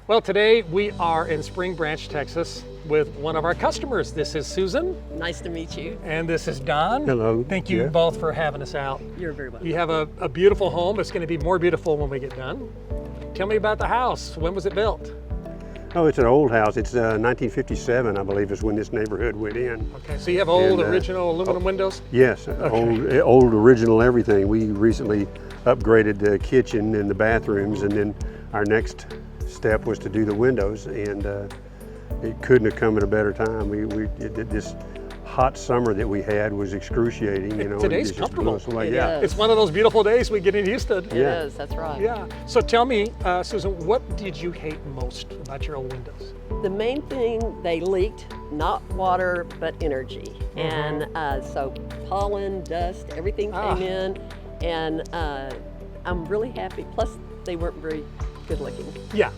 Well, today we are in Spring Branch, Texas with one of our customers. This is Susan. Nice to meet you. And this is Don. Hello. Thank you both for having us out. You're very welcome. You have a beautiful home. It's going to be more beautiful when we get done. Tell me about the house. When was it built? Oh, it's an old house. It's 1957, I believe, is when this neighborhood went in. Okay, so you have old And, original aluminum windows? Yes, old original everything. We recently upgraded the kitchen and the bathrooms, and then our next step was to do the windows, and it couldn't have come at a better time. This hot summer that we had was excruciating. You know, Today's it just comfortable. blew us away. It Yeah. is. It's one of those beautiful days we get in Houston. It Yeah. is, that's right. Yeah. So tell me, Susan, what did you hate most about your old windows? The main thing, they leaked not water, but energy. And so pollen, dust, everything came in, and I'm really happy. Plus, they weren't very good looking. Yeah.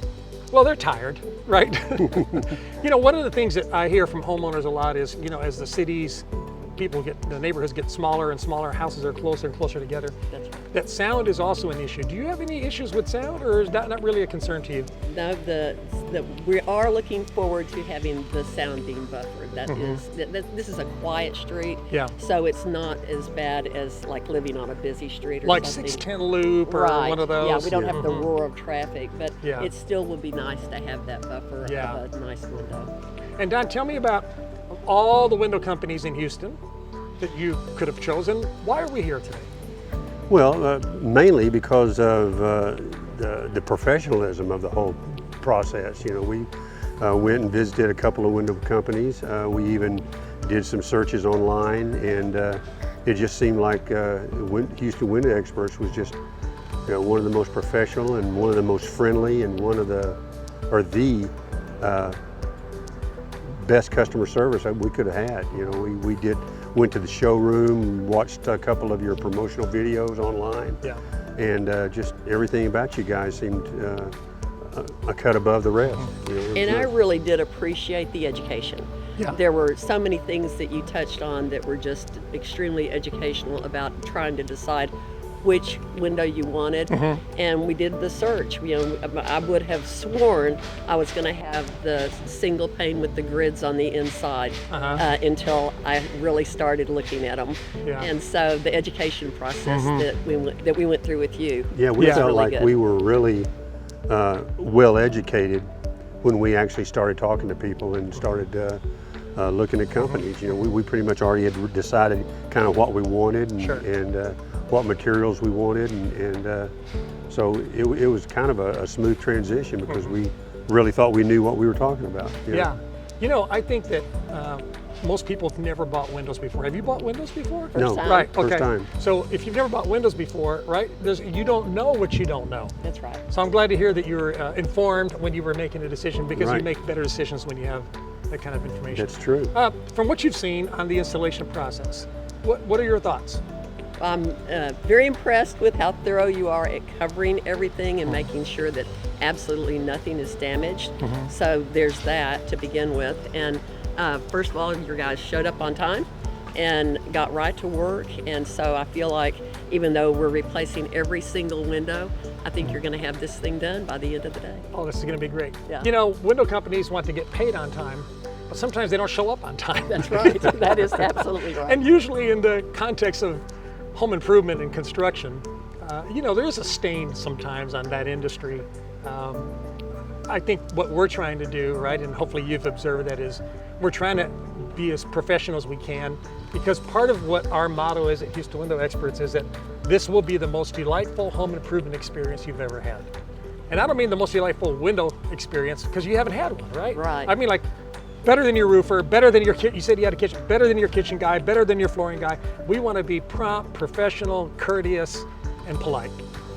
Well, they're tired, right? You know, one of the things that I hear from homeowners a lot is, you know, as the the neighborhoods get smaller and smaller, houses are closer and closer together. That's right. That sound is also an issue. Do you have any issues with sound, or is that not really a concern to you? No, we are looking forward to having the sounding buffer. That is, this is a quiet street, Yeah. so it's not as bad as like living on a busy street or Like something. 610 Loop or Right. one of those? Yeah, we don't have the roar of traffic, but Yeah. it still would be nice to have that buffer Yeah. of a nice window. And Don, tell me about all the window companies in Houston that you could have chosen. Why are we here today? Well, mainly because of the professionalism of the whole process. You know, we went and visited a couple of window companies. We even did some searches online, and it just seemed like Houston Window Experts was just, you know, one of the most professional and one of the most friendly and the best customer service that we could have had. You know, we went to the showroom, watched a couple of your promotional videos online, Yeah. and just everything about you guys seemed a cut above the rest. You know, it was And I nice. really did appreciate the education. Yeah. There were so many things that you touched on that were just extremely educational about trying to decide which window you wanted. And we did the search. You know, I would have sworn I was going to have the single pane with the grids on the inside until I really started looking at them. Yeah. And so the education process that we went through with you. Yeah, we Yeah. felt really like good. we were really well educated when we actually started talking to people and started looking at companies. You know, we pretty much already had decided kind of what we wanted and, Sure. and what materials we wanted, and so it was kind of a smooth transition because we really thought we knew what we were talking about. You know? Yeah. You know, I think that most people have never bought windows before. Have you bought windows before? No. time. Right, First okay. time. So if you've never bought windows before, right, you don't know what you don't know. That's right. So I'm glad to hear that you were informed when you were making a decision, because you Right. make better decisions when you have that kind of information. That's true. From what you've seen on the installation process, what are your thoughts? I'm very impressed with how thorough you are at covering everything and making sure that absolutely nothing is damaged. So there's that to begin with. And first of all, your guys showed up on time and got right to work. And so I feel like even though we're replacing every single window, I think you're going to have this thing done by the end of the day. Oh, this is going to be great. Yeah. You know, window companies want to get paid on time, but sometimes they don't show up on time. That's right. That is absolutely right. And usually in the context of home improvement and construction, you know, there's a stain sometimes on that industry. I think what we're trying to do, right, and hopefully you've observed that, is we're trying to be as professional as we can, because part of what our motto is at Houston Window Experts is that this will be the most delightful home improvement experience you've ever had. And I don't mean the most delightful window experience, because you haven't had one, right? Right. I mean, like, better than your roofer, better than your you said you had a kitchen, better than your kitchen guy, better than your flooring guy. We want to be prompt, professional, courteous, and polite.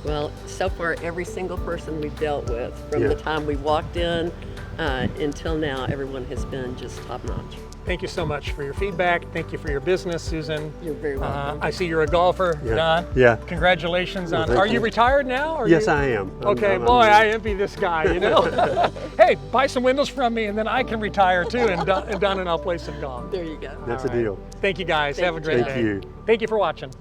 Well, so far, every single person we've dealt with, from Yeah. the time we walked in until now, everyone has been just top notch. Thank you so much for your feedback. Thank you for your business, Susan. You're very welcome. I see you're a golfer, Yeah. Don. Yeah. Congratulations Well, on. thank Are you you. retired now? Or Yes, you... I am. Okay, I'm- boy, I envy this guy, you know. Hey, buy some windows from me and then I can retire too, and Don and I'll play some golf. There you go. That's All a right. deal. Thank you guys. Have a great Thank day. you. Thank you for watching.